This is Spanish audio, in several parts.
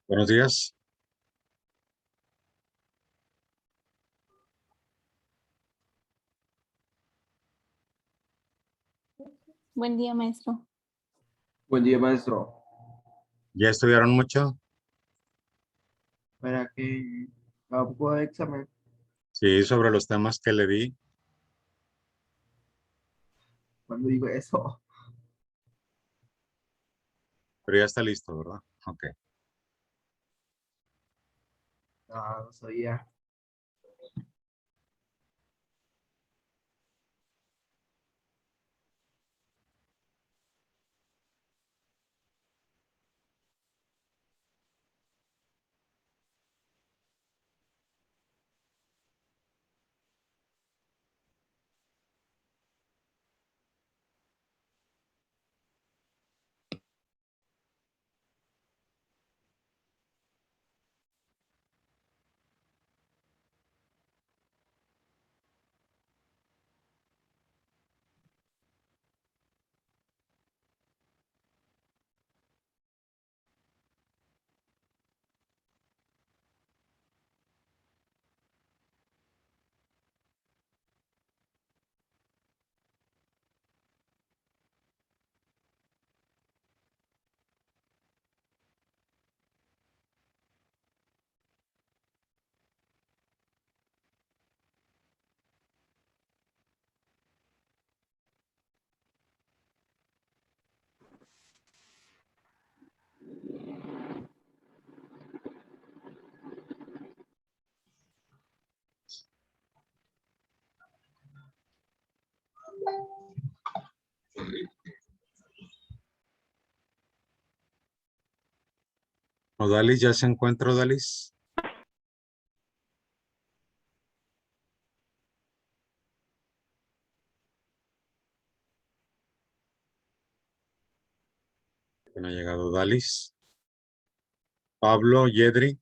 Buenos días. Buen día, maestro. Buen día, maestro. ¿Ya estudiaron mucho? Para que campo de examen. Sí, sobre los temas que le di. Cuando digo eso, Pero ya está listo, ¿verdad? Ok. no sabía. Odalis, ¿ya se encuentra Odalis? Que no ha llegado Odalis. Pablo, Yedri.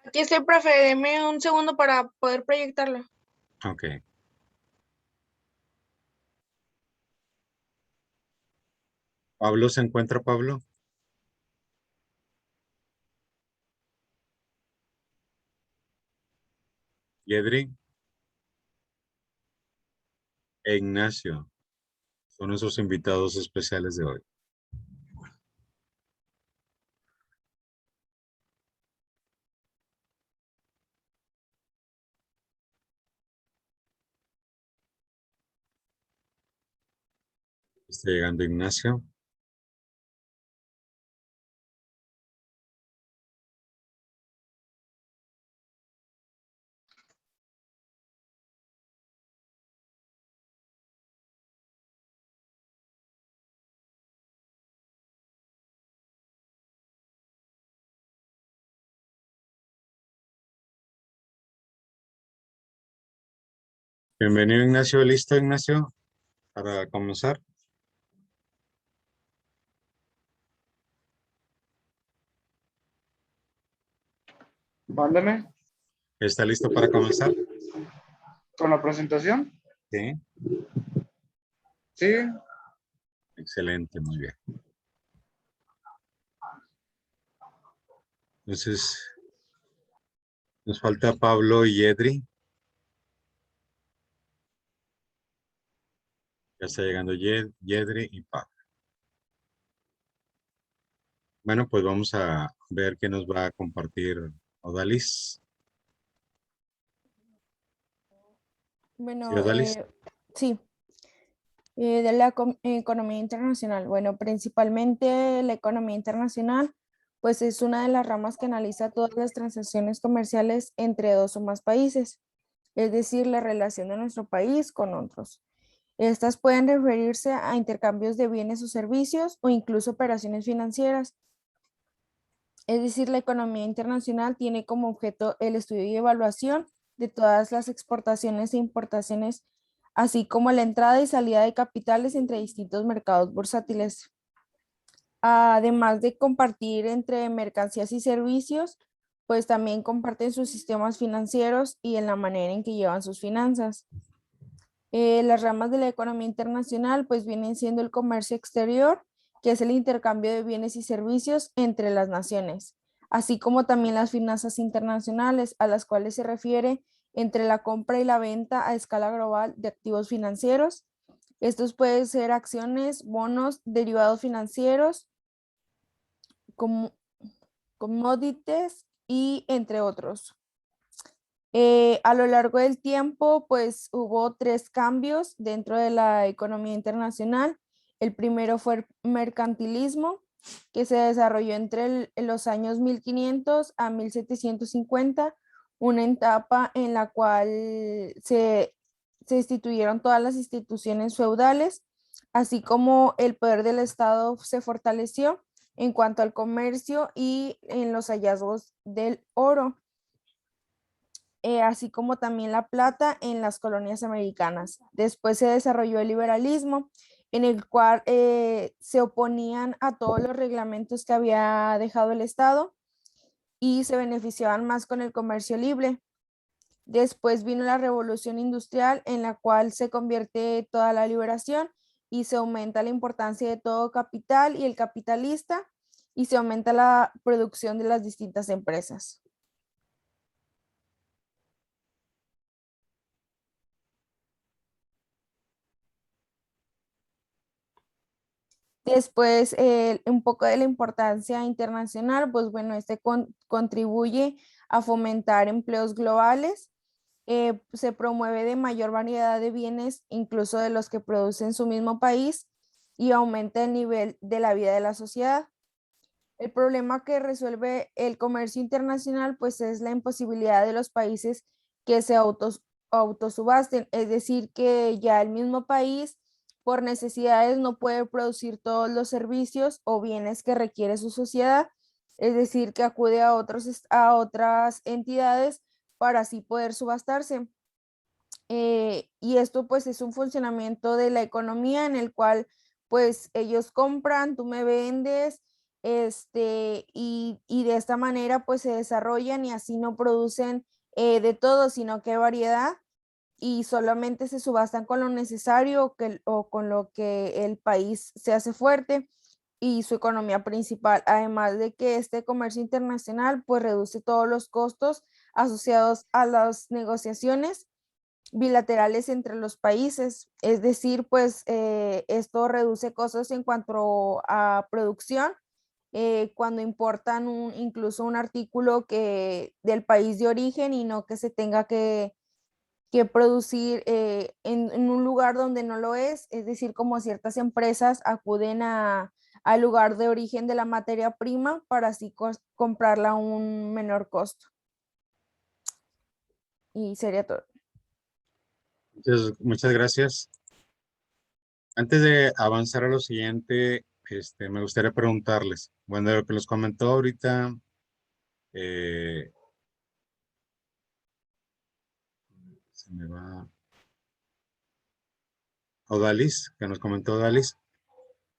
Aquí estoy, profe. Deme un segundo para poder proyectarlo. Ok. Pablo, ¿se encuentra Pablo? Yedri. E Ignacio. Son esos invitados especiales de hoy. Está llegando Ignacio. Bienvenido, Ignacio. ¿Listo, Ignacio? Para comenzar. Mándame ¿Está listo para comenzar? con la presentación. Sí. Sí, Excelente, muy bien. Entonces, nos falta Pablo y Yedri. Ya está llegando Yedri y Pablo. Bueno, pues vamos a ver qué nos va a compartir Odalis. Bueno, ¿Sí, Odalis? sí, de la economía internacional. Bueno, principalmente la economía internacional, pues es una de las ramas que analiza todas las transacciones comerciales entre dos o más países, es decir, la relación de nuestro país con otros. Estas pueden referirse a intercambios de bienes o servicios o incluso operaciones financieras. Es decir, la economía internacional tiene como objeto el estudio y evaluación de todas las exportaciones e importaciones, así como la entrada y salida de capitales entre distintos mercados bursátiles. Además de compartir entre mercancías y servicios, pues también comparten sus sistemas financieros y en la manera en que llevan sus finanzas. Las ramas de la economía internacional pues vienen siendo el comercio exterior, que es el intercambio de bienes y servicios entre las naciones, así como también las finanzas internacionales, a las cuales se refiere entre la compra y la venta a escala global de activos financieros. Estos pueden ser acciones, bonos, derivados financieros, como commodities y entre otros. A lo largo del tiempo, pues hubo tres cambios dentro de la economía internacional. El primero fue el mercantilismo, que se desarrolló entre los años 1500 a 1750, una etapa en la cual se instituyeron todas las instituciones feudales, así como el poder del Estado se fortaleció en cuanto al comercio y en los hallazgos del oro, así como también la plata en las colonias americanas. Después se desarrolló el liberalismo, en el cual se oponían a todos los reglamentos que había dejado el Estado y se beneficiaban más con el comercio libre. Después vino la revolución industrial, en la cual se convierte toda la liberación y se aumenta la importancia de todo capital y el capitalista, y se aumenta la producción de las distintas empresas. Después, un poco de la importancia internacional, pues bueno, contribuye a fomentar empleos globales, se promueve de mayor variedad de bienes, incluso de los que produce en su mismo país, y aumenta el nivel de la vida de la sociedad. El problema que resuelve el comercio internacional, pues es la imposibilidad de los países que se autosubasten, es decir, que ya el mismo país por necesidades no puede producir todos los servicios o bienes que requiere su sociedad, es decir, que acude a otras entidades para así poder subastarse. Y esto pues es un funcionamiento de la economía en el cual pues ellos compran, tú me vendes, y de esta manera pues se desarrollan y así no producen de todo, sino que hay variedad y solamente se subastan con lo necesario o con lo que el país se hace fuerte y su economía principal. Además de que este comercio internacional pues reduce todos los costos asociados a las negociaciones bilaterales entre los países. Es decir, pues esto reduce costos en cuanto a producción. Cuando importan incluso un artículo del país de origen y no que se tenga que producir en un lugar donde no lo es decir, como ciertas empresas acuden al lugar de origen de la materia prima para así comprarla a un menor costo. Y sería todo. Entonces, muchas gracias. Antes de avanzar a lo siguiente, me gustaría preguntarles, bueno, de lo que les comentó ahorita, se me va, Odalis, que nos comentó Odalis,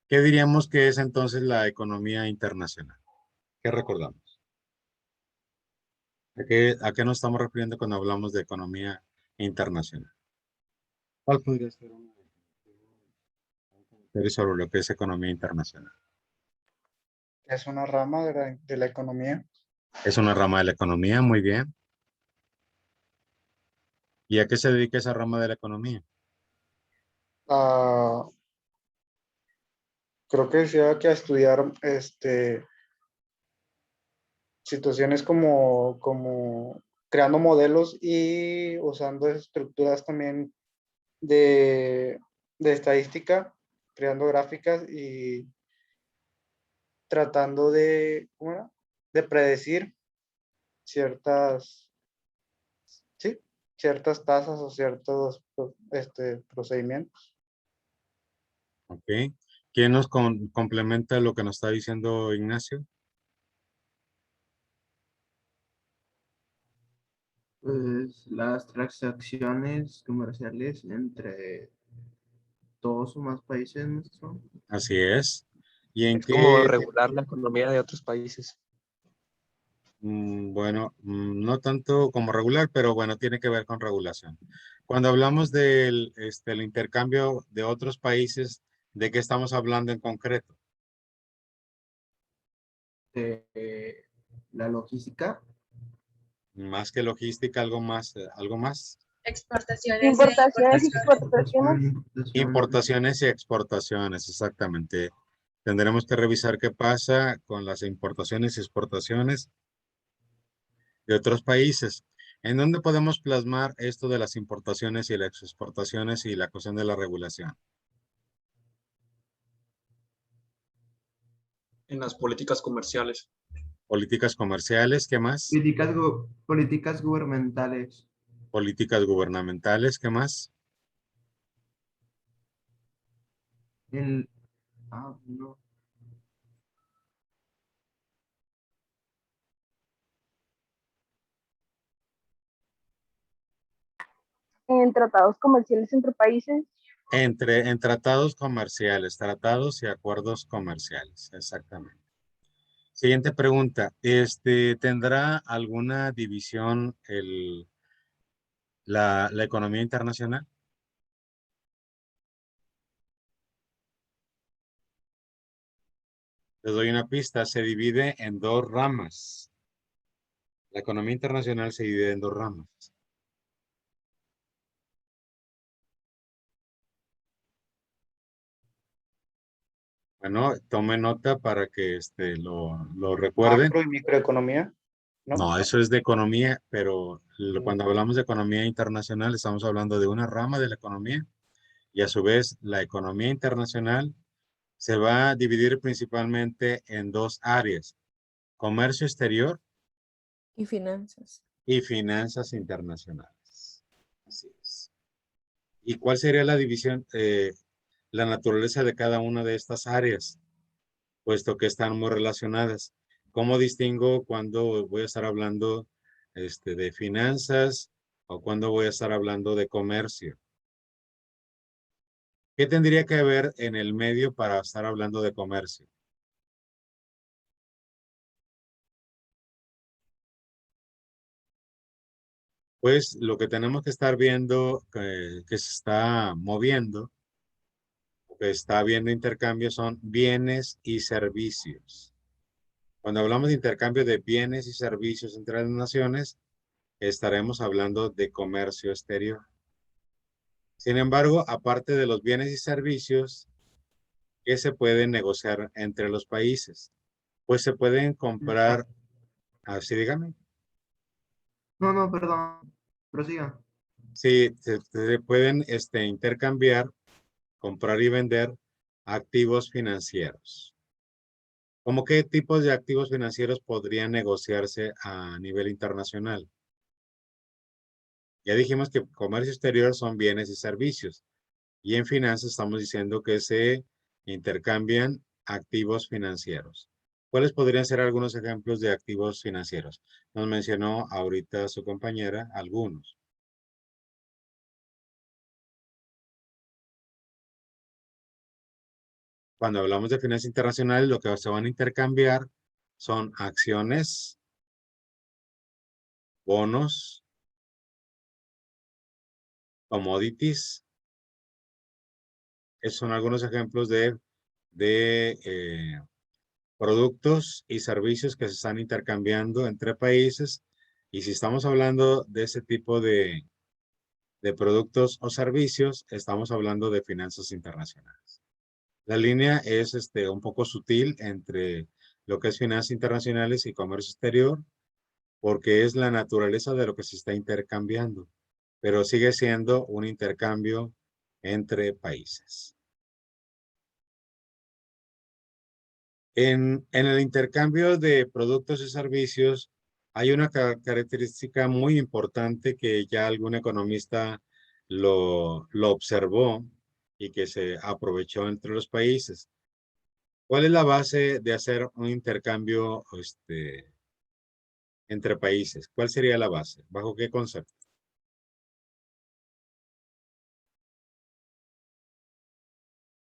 ¿qué diríamos que es entonces la economía internacional? ¿Qué recordamos? A qué nos estamos refiriendo cuando hablamos de economía internacional? ¿Cuál podría ser un comentario sobre lo que es economía internacional? Es una rama de la economía. Es una rama de la economía, muy bien. ¿Y a qué se dedica esa rama de la economía? Ah, creo que decía que a estudiar situaciones como creando modelos y usando estructuras también de, de estadística, creando gráficas y tratando ¿cómo era? De predecir ciertas, sí, ciertas tasas o ciertos procedimientos. Ok. ¿Quién nos complementa lo que nos está diciendo Ignacio? Pues las transacciones comerciales entre dos o más países, maestro. Así es. ¿Y en Es como qué? regular la economía de otros países. Bueno, no tanto como regular, pero bueno, tiene que ver con regulación. Cuando hablamos del el intercambio de otros países, ¿de qué estamos hablando en concreto? De la logística. Más que logística, algo más, algo más. Exportaciones e Importaciones y importaciones. exportaciones. Importaciones y exportaciones, exactamente. Tendremos que revisar qué pasa con las importaciones y exportaciones de otros países. ¿En dónde podemos plasmar esto de las importaciones y las exportaciones y la cuestión de la regulación? En las políticas comerciales. Políticas comerciales, ¿qué más? Políticas gubernamentales. Políticas gubernamentales, ¿qué más? En, no. En tratados comerciales entre países. En tratados comerciales, tratados y acuerdos comerciales, exactamente. Siguiente pregunta. ¿Tendrá alguna división la economía internacional? Les doy una pista. Se divide en dos ramas. La economía internacional se divide en dos ramas. Bueno, tome nota para que lo recuerden. Macro y microeconomía, ¿no? No, eso es de economía, pero cuando hablamos de economía internacional estamos hablando de una rama de la economía y a su vez la economía internacional se va a dividir principalmente en dos áreas, comercio exterior Y finanzas. y finanzas internacionales. Así es. ¿Y cuál sería la división, la naturaleza de cada una de estas áreas, puesto que están muy relacionadas? ¿Cómo distingo cuando voy a estar hablando de finanzas o cuando voy a estar hablando de comercio? ¿Qué tendría que haber en el medio para estar hablando de comercio? Pues lo que tenemos que estar viendo que se está moviendo, que está habiendo intercambio son bienes y servicios. Cuando hablamos de intercambio de bienes y servicios entre las naciones, estaremos hablando de comercio exterior. Sin embargo, aparte de los bienes y servicios, ¿qué se pueden negociar entre los países? Pues se pueden comprar, así dígame, No, perdón. Prosiga. sí, se pueden intercambiar, comprar y vender activos financieros. ¿Cómo qué tipos de activos financieros podrían negociarse a nivel internacional? Ya dijimos que comercio exterior son bienes y servicios. Y en finanzas estamos diciendo que se intercambian activos financieros. ¿Cuáles podrían ser algunos ejemplos de activos financieros? Nos mencionó ahorita su compañera algunos. Cuando hablamos de finanzas internacionales, lo que se van a intercambiar son acciones, bonos, commodities. Esos son algunos ejemplos de productos y servicios que se están intercambiando entre países. Y si estamos hablando de ese tipo de productos o servicios, estamos hablando de finanzas internacionales. La línea es un poco sutil entre lo que es finanzas internacionales y comercio exterior, porque es la naturaleza de lo que se está intercambiando, pero sigue siendo un intercambio entre países. En el intercambio de productos y servicios hay una característica muy importante que ya algún economista lo observó y que se aprovechó entre los países. ¿Cuál es la base de hacer un intercambio entre países? ¿Cuál sería la base? ¿Bajo qué concepto?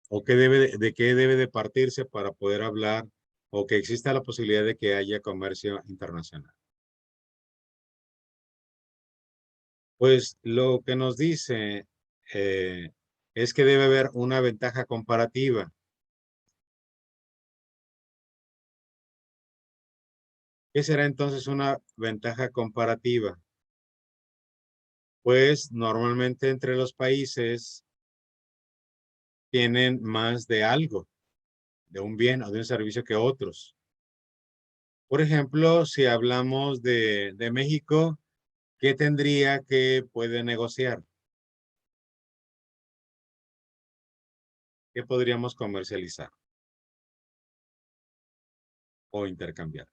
¿O de qué debe de partirse para poder hablar o que exista la posibilidad de que haya comercio internacional? Pues lo que nos dice es que debe haber una ventaja comparativa. ¿Qué será entonces una ventaja comparativa? Pues normalmente entre los países tienen más de algo, de un bien o de un servicio que otros. Por ejemplo, si hablamos de México, ¿qué tendría que puede negociar? ¿Qué podríamos comercializar o intercambiar?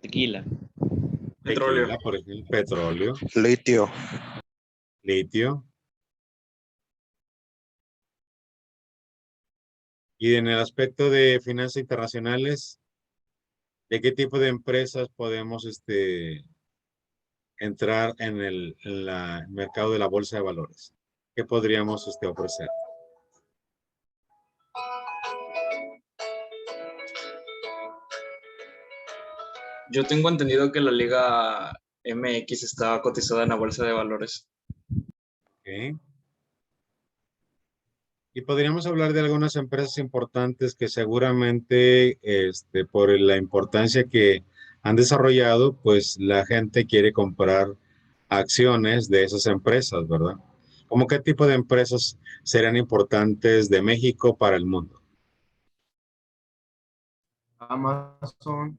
Tequila. Petróleo. Tequila, por ejemplo, petróleo, Litio. litio. Y en el aspecto de finanzas internacionales, ¿de qué tipo de empresas podemos entrar en el mercado de la bolsa de valores? ¿Qué podríamos ofrecer? Yo tengo entendido que la Liga MX está cotizada en la bolsa de valores. ¿Ok? Y podríamos hablar de algunas empresas importantes que seguramente, por la importancia que han desarrollado, pues la gente quiere comprar acciones de esas empresas, ¿verdad? ¿Cómo qué tipo de empresas serían importantes de México para el mundo? Amazon,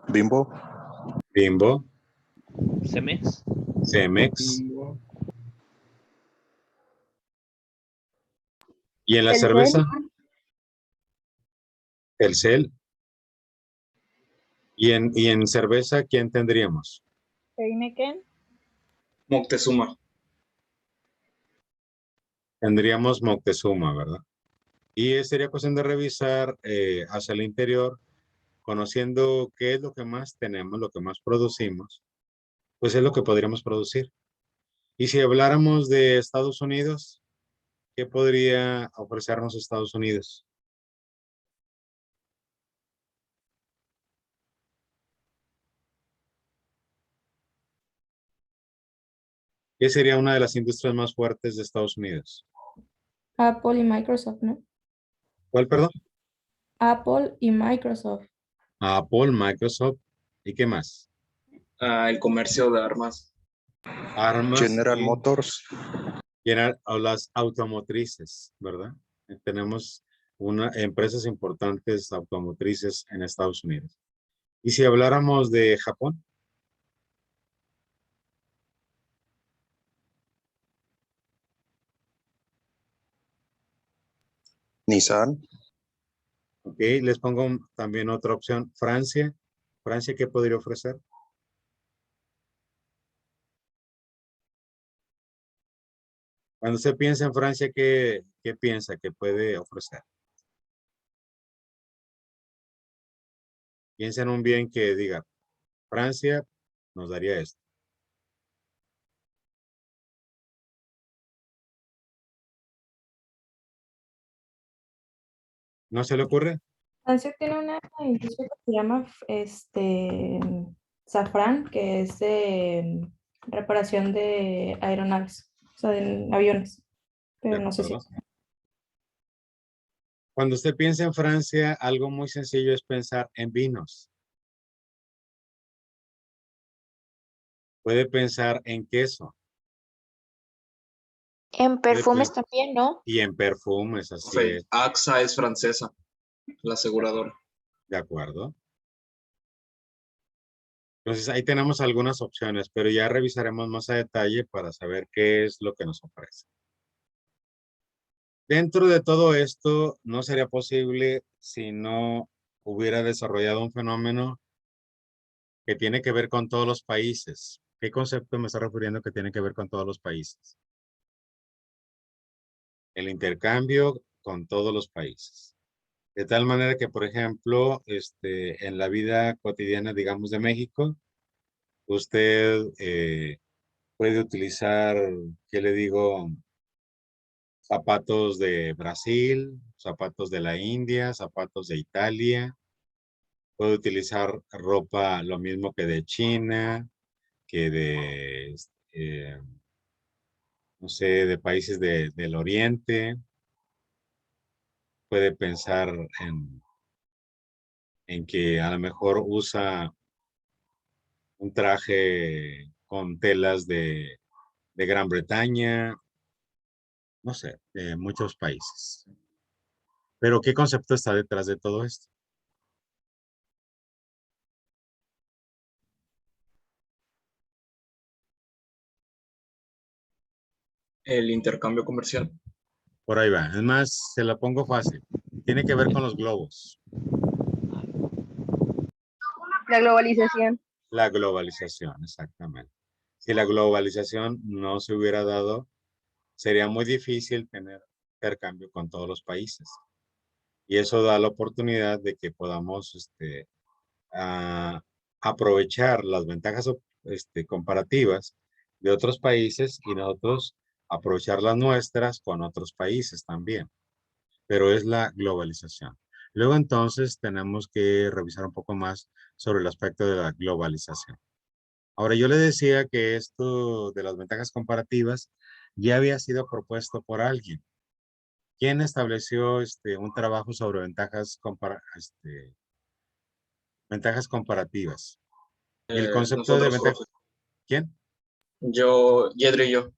Bimbo. Bimbo, Cemex. Cemex. Bimbo, ¿Y en la Telcel. cerveza? Telcel. Y en cerveza, ¿quién tendríamos? Heineken. Moctezuma. Tendríamos Moctezuma, ¿verdad? Y sería cuestión de revisar hacia el interior, conociendo qué es lo que más tenemos, lo que más producimos, pues es lo que podríamos producir. Y si habláramos de Estados Unidos, ¿qué podría ofrecernos Estados Unidos? ¿Qué sería una de las industrias más fuertes de Estados Unidos? Apple y Microsoft, ¿no? ¿Cuál, perdón? Apple y Microsoft. Apple, Microsoft, ¿y qué más? El comercio de armas. Armas General y Motors. o las automotrices, ¿verdad? Tenemos empresas importantes automotrices en Estados Unidos. Y si habláramos de Japón, Nissan. ok, les pongo también otra opción, Francia. Francia, ¿qué podría ofrecer? Cuando usted piensa en Francia, ¿qué piensa que puede ofrecer? Piensa en un bien que diga, Francia nos daría esto. ¿No se le ocurre? Francia tiene una industria que se llama Safran, que es de reparación de aeronaves, o sea, de aviones, ¿De pero no sé si. acuerdo? Cuando usted piensa en Francia, algo muy sencillo es pensar en vinos. Puede pensar en queso. En puede perfumes pen- también, ¿no? Y en perfumes, así es. AXA es francesa, la aseguradora. ¿De acuerdo? Entonces ahí tenemos algunas opciones, pero ya revisaremos más a detalle para saber qué es lo que nos ofrece. Dentro de todo esto, no sería posible si no hubiera desarrollado un fenómeno que tiene que ver con todos los países. ¿Qué concepto me está refiriendo que tiene que ver con todos los países? El intercambio con todos los países. De tal manera que, por ejemplo, en la vida cotidiana, digamos, de México, usted puede utilizar, ¿qué le digo? Zapatos de Brasil, zapatos de la India, zapatos de Italia, Puede utilizar ropa lo mismo que de China, que de, no sé, de países del Oriente. Puede pensar en que a lo mejor usa un traje con telas de Gran Bretaña, no sé, de muchos países. Pero ¿qué concepto está detrás de todo esto? El intercambio comercial. Por ahí va. Es más, se la pongo fácil. Tiene que ver con los globos. La globalización. La globalización, exactamente. Si la globalización no se hubiera dado, sería muy difícil tener intercambio con todos los países. Y eso da la oportunidad de que podamos aprovechar las ventajas comparativas de otros países y nosotros aprovechar las nuestras con otros países también. Pero es la globalización. Luego entonces tenemos que revisar un poco más sobre el aspecto de la globalización. Ahora yo le decía que esto de las ventajas comparativas ya había sido propuesto por alguien. ¿Quién estableció un trabajo sobre ventajas comparativas? Y el concepto de Nosotros, ventaja, profe. ¿quién? Yedro y yo.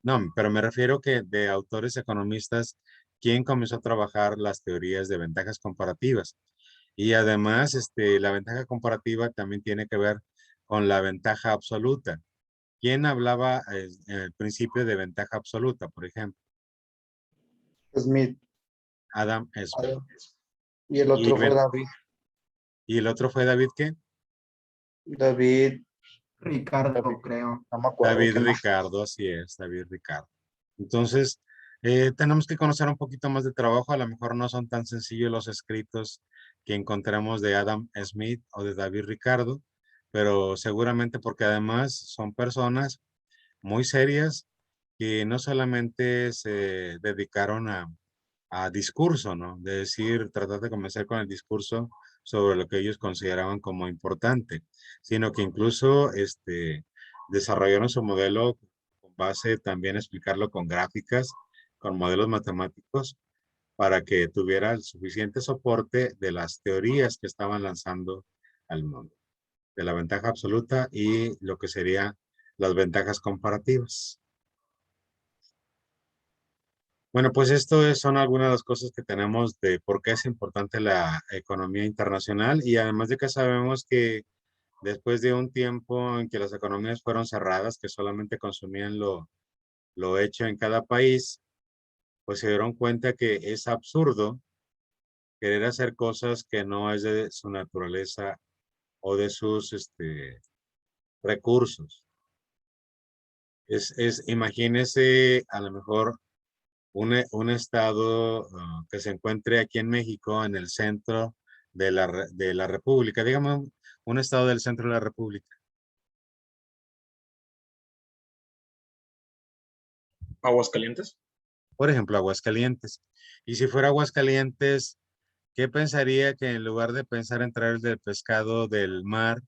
No, pero me refiero que de autores economistas, ¿quién comenzó a trabajar las teorías de ventajas comparativas? Y además, la ventaja comparativa también tiene que ver con la ventaja absoluta. ¿Quién hablaba en el principio de ventaja absoluta, por ejemplo? Smith. Adam Smith. Y el Y, otro fue David. y el otro fue David, ¿qué? David, Ricardo, creo. no me acuerdo David qué más. Ricardo, así es, David Ricardo. Entonces, tenemos que conocer un poquito más de trabajo. A lo mejor no son tan sencillos los escritos que encontramos de Adam Smith o de David Ricardo, pero seguramente porque además son personas muy serias que no solamente se dedicaron a discurso, ¿no? De decir, tratar de convencer con el discurso sobre lo que ellos consideraban como importante, sino que incluso desarrollaron su modelo con base también explicarlo con gráficas, con modelos matemáticos, para que tuviera el suficiente soporte de las teorías que estaban lanzando al mundo, de la ventaja absoluta y lo que serían las ventajas comparativas. Bueno, pues son algunas de las cosas que tenemos de por qué es importante la economía internacional y además de que sabemos que después de un tiempo en que las economías fueron cerradas, que solamente consumían lo hecho en cada país, pues se dieron cuenta que es absurdo querer hacer cosas que no es de su naturaleza o de sus recursos. Imagínese a lo mejor un estado que se encuentre aquí en México, en el centro de la República, digamos, un estado del centro de la República. Aguascalientes. Por ejemplo, Aguascalientes. Y si fuera Aguascalientes, ¿qué pensaría que en lugar de pensar en traer del pescado del mar,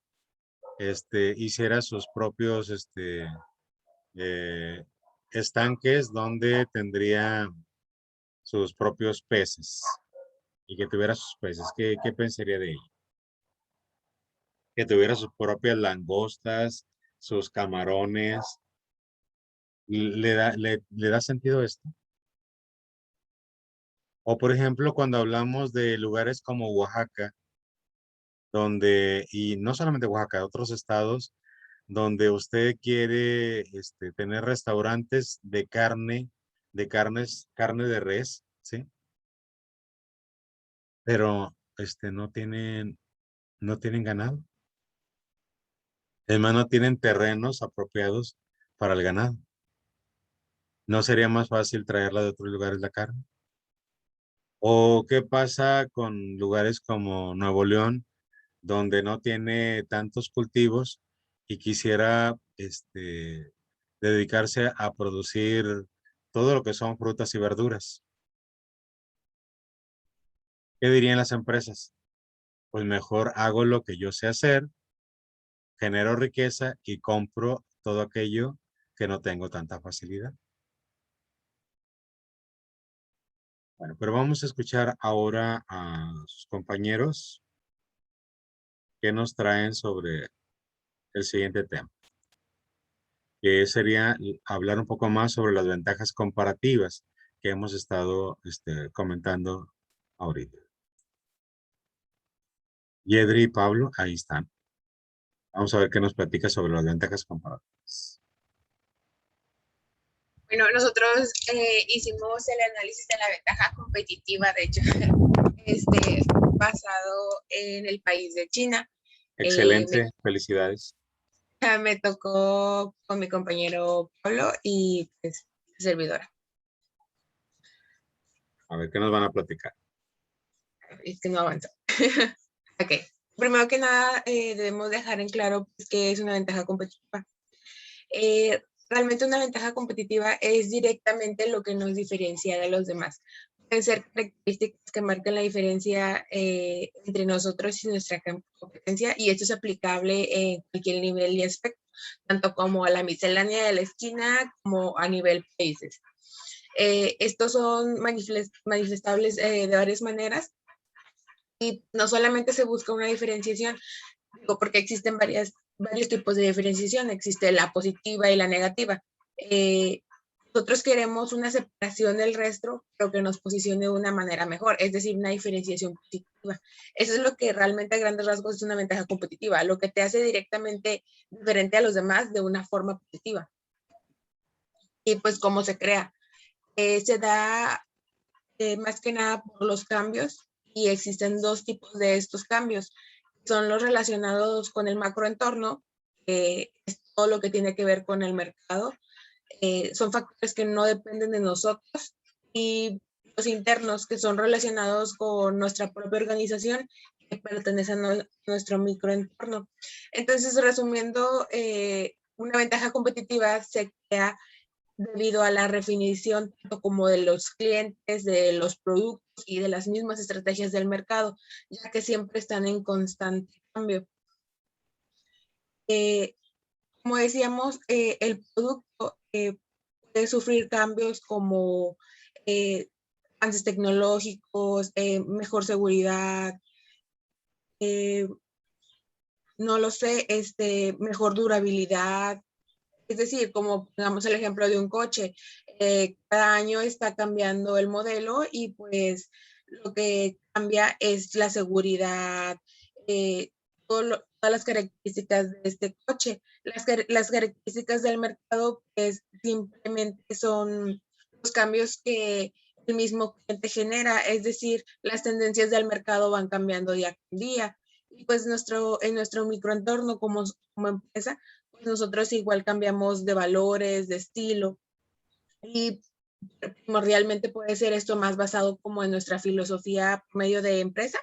hiciera sus propios eh, estanques donde tendría sus propios peces y que tuviera sus peces? ¿Qué pensaría de ello? Que tuviera sus propias langostas, sus camarones. ¿Le da sentido esto? O por ejemplo, cuando hablamos de lugares como Oaxaca, donde, y no solamente Oaxaca, otros estados, donde usted quiere tener restaurantes de carne de res, ¿sí? Pero no tienen ganado. Además, no tienen terrenos apropiados para el ganado. ¿No sería más fácil traerla de otros lugares la carne? ¿O qué pasa con lugares como Nuevo León, donde no tiene tantos cultivos y quisiera dedicarse a producir todo lo que son frutas y verduras? ¿Qué dirían las empresas? pues mejor hago lo que yo sé hacer, genero riqueza y compro todo aquello que no tengo tanta facilidad. Bueno, pero vamos a escuchar ahora a sus compañeros que nos traen sobre el siguiente tema, que sería hablar un poco más sobre las ventajas comparativas que hemos estado comentando ahorita. Yedri y Pablo, ahí están. Vamos a ver qué nos platica sobre las ventajas comparativas. Bueno, nosotros hicimos el análisis de la ventaja competitiva, de hecho, basado en el país de China. Excelente, felicidades. Me tocó con mi compañero Pablo y pues servidora. A ver qué nos van a platicar. Es que no avanza. Ok. Primero que nada, debemos dejar en claro pues, que es una ventaja competitiva. Realmente una ventaja competitiva es directamente lo que nos diferencia de los demás. Pueden ser características que marcan la diferencia entre nosotros y nuestra competencia, y esto es aplicable en cualquier nivel y aspecto, tanto como a la miscelánea de la esquina como a nivel países. Estos son manifestables de varias maneras, y no solamente se busca una diferenciación, porque existen varios tipos de diferenciación, existe la positiva y la negativa. Nosotros queremos una separación del resto, pero que nos posicione de una manera mejor, es decir, una diferenciación positiva. Eso es lo que realmente a grandes rasgos es una ventaja competitiva, lo que te hace directamente diferente a los demás de una forma positiva. Y pues, ¿cómo se crea? Se da más que nada por los cambios, y existen dos tipos de estos cambios. Son los relacionados con el macroentorno, es todo lo que tiene que ver con el mercado. Son factores que no dependen de nosotros, y los internos, que son relacionados con nuestra propia organización, que pertenecen a nuestro microentorno. Entonces, resumiendo, una ventaja competitiva se crea debido a la definición tanto como de los clientes, de los productos y de las mismas estrategias del mercado, ya que siempre están en constante cambio. Como decíamos, el producto puede sufrir cambios como avances tecnológicos, mejor seguridad, no lo sé, mejor durabilidad. Es decir, como pongamos el ejemplo de un coche, cada año está cambiando el modelo, y pues lo que cambia es la seguridad, todas las características de este coche. Las características del mercado pues simplemente son los cambios que el mismo cliente genera, es decir, las tendencias del mercado van cambiando día con día. Y pues en nuestro microentorno como empresa, pues nosotros igual cambiamos de valores, de estilo, y primordialmente puede ser esto más basado como en nuestra filosofía por medio de empresa,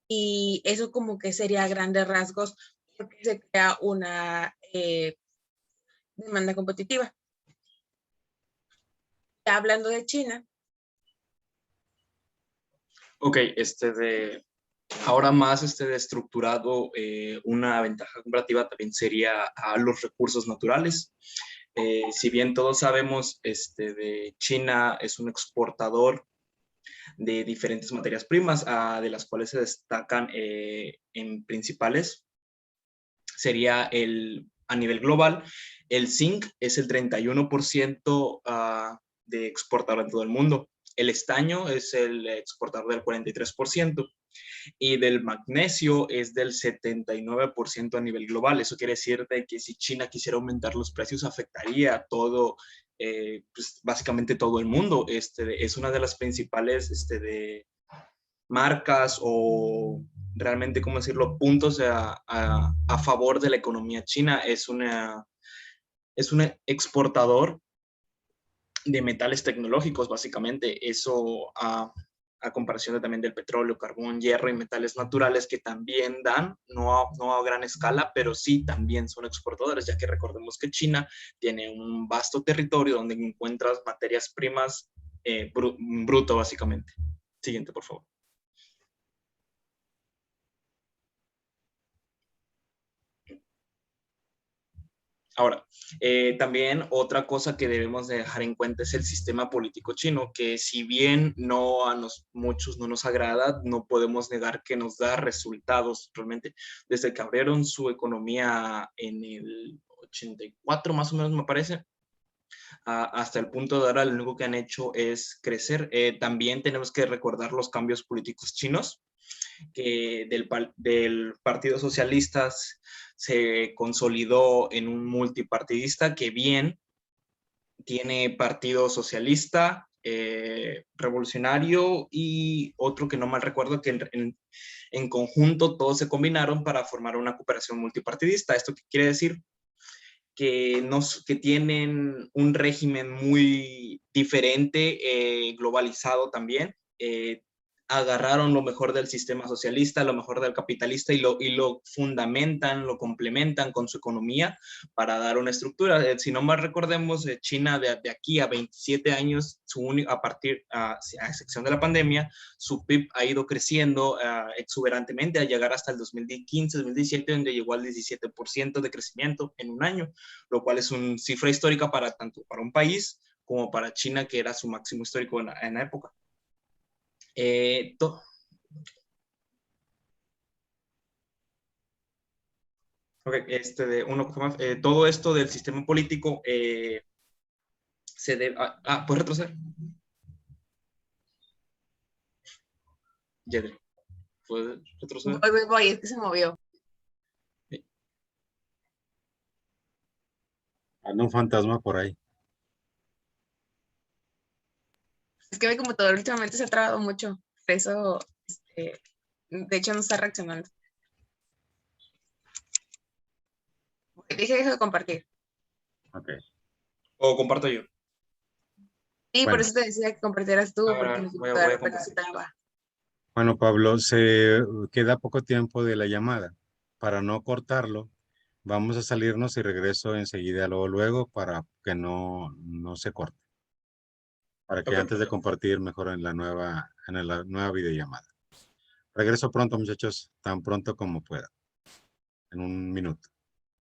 y eso como que sería a grandes rasgos porque se crea una demanda competitiva. Ya hablando de China. Ok, ahora más de estructurado, una ventaja comparativa también sería a los recursos naturales. Si bien todos sabemos, de China es un exportador de diferentes materias primas, de las cuales se destacan en principales, sería a nivel global, el zinc es el 31% de exportador en todo el mundo. El estaño es el exportador del 43%, y del magnesio es del 79% a nivel global. Eso quiere decir de que si China quisiera aumentar los precios, afectaría a todo, pues básicamente todo el mundo. Es una de las principales de marcas o realmente, ¿cómo decirlo?, puntos a favor de la economía china. Es un exportador de metales tecnológicos, básicamente. Eso a comparación también del petróleo, carbón, hierro y metales naturales, que también dan, no a gran escala, pero sí también son exportadores, ya que recordemos que China tiene un vasto territorio donde encuentras materias primas bruto, básicamente. Siguiente, por favor. Ahora, también otra cosa que debemos de dejar en cuenta es el sistema político chino, que si bien no a muchos no nos agrada, no podemos negar que nos da resultados realmente. Desde que abrieron su economía en el 84 más o menos me parece, hasta el punto de ahora lo único que han hecho es crecer. También tenemos que recordar los cambios políticos chinos, que del Partido Socialista se consolidó en un multipartidista que bien tiene Partido Socialista, Revolucionario y otro que no mal recuerdo, que en conjunto todos se combinaron para formar una cooperación multipartidista. ¿Esto qué quiere decir? Que tienen un régimen muy diferente, globalizado también. Agarraron lo mejor del sistema socialista, lo mejor del capitalista y lo fundamentan, lo complementan con su economía para dar una estructura. Si no mal recordemos, China de aquí a 27 años, a excepción de la pandemia, su PIB ha ido creciendo exuberantemente a llegar hasta el 2015, 2017, donde llegó al 17% de crecimiento en un año, lo cual es una cifra histórica tanto para un país como para China, que era su máximo histórico en la época. Todo esto del sistema político se debe... ¿puedes retroceder? Yedri, ¿puedes retroceder? Voy, es que se movió. Anda un fantasma por ahí. Es que mi computadora últimamente se ha trabado mucho. Por eso, de hecho, no está reaccionando. Dejo de compartir. Ok. ¿O comparto yo? Sí, por Bueno. eso te decía que compartieras tú, Ahora, porque mi voy a computadora compartir. se traba. Bueno, Pablo, se queda poco tiempo de la llamada. Para no cortarlo, vamos a salirnos y regreso enseguida, luego para que no se corte. Para que Ok. antes de compartir mejor en la nueva videollamada. Regreso pronto, muchachos, tan pronto como pueda. En un minuto.